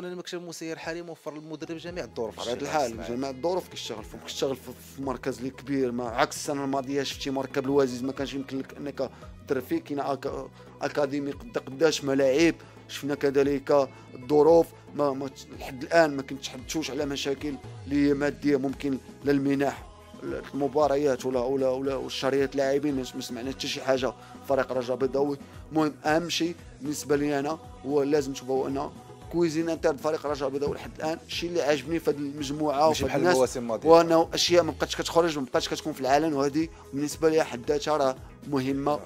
المكتب المسير الحالي موفر للمدرب جميع الظروف. بطبيعة الحال جميع الظروف كتشتغل في مركز اللي كبير، ما عكس السنه الماضيه شفتي مركب الوزيز ما كانش يمكن لك انك تدرب فيه. كاين اكاديمي قداش ملاعب. شفنا كذلك الظروف ما لحد الان ما كنتحدثوش على مشاكل اللي هي ماديه، ممكن للمنح المباريات ولا الشريات لاعبين ما سمعنا حتى شي حاجه فريق الرجاء البيضاوي. المهم اهم شيء بالنسبه لي انا هو لازم نشوفوا ان كويزين تاع فريق الرجاء البيضاوي لحد الان الشيء اللي عاجبني في هذه المجموعه ماشي وفي بحال الناس المواسم الماضيه، هو انه اشياء ما بقاتش كتخرج، ما بقاتش كتكون في العلن، وهذه بالنسبه لي حد ذاتها راه مهمه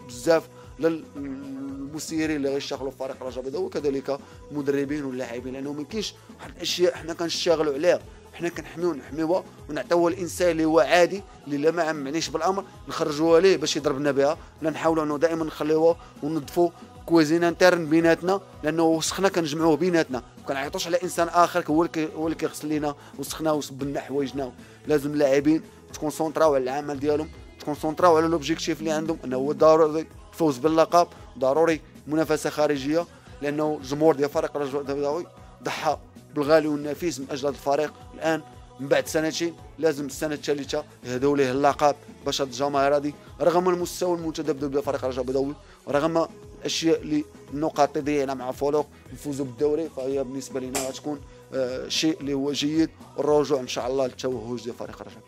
بزاف للمسيرين اللي غيشتغلوا في فريق الرجاء البيضاوي وكذلك المدربين واللاعبين، لانه ما كاينش واحد الاشياء حنا كنشتغلوا عليها، حنا كنحميوها ونعطيوها الانسان اللي هو عادي اللي لا ما معنيش بالامر نخرجوها ليه باش يضربنا بها. لا نحاولوا انه دائما نخليوها وننظفوا كويزين انترن بيناتنا، لانه وسخنا كنجمعوه بيناتنا، ما كنعيطوش على انسان اخر هو اللي كيغسل لينا وسخنا وصب لنا حوايجنا. لازم اللاعبين تكونسونطراو على العمل ديالهم، تكونسونطراو على لوبجيكتيف اللي عندهم، انه هو ضروري الفوز باللقب، ضروري منافسه خارجيه، لانه الجمهور ديال فريق الرجاء البيضاوي ضحى بالغالي والنفيس من اجل هذا الفريق. الان من بعد سنتين لازم السنه الثالثه يهدوا ليه اللقب باش هاد الجماهير هذه رغم المستوى المتذبذب ديال فريق الرجاء البيضاوي ورغم الاشياء اللي النقاط اللي ضيعنا مع فولوق نفوزوا بالدوري، فهي بالنسبه لنا غتكون شيء اللي هو جيد، والرجوع ان شاء الله للتوهج ديال فريق الرجاء.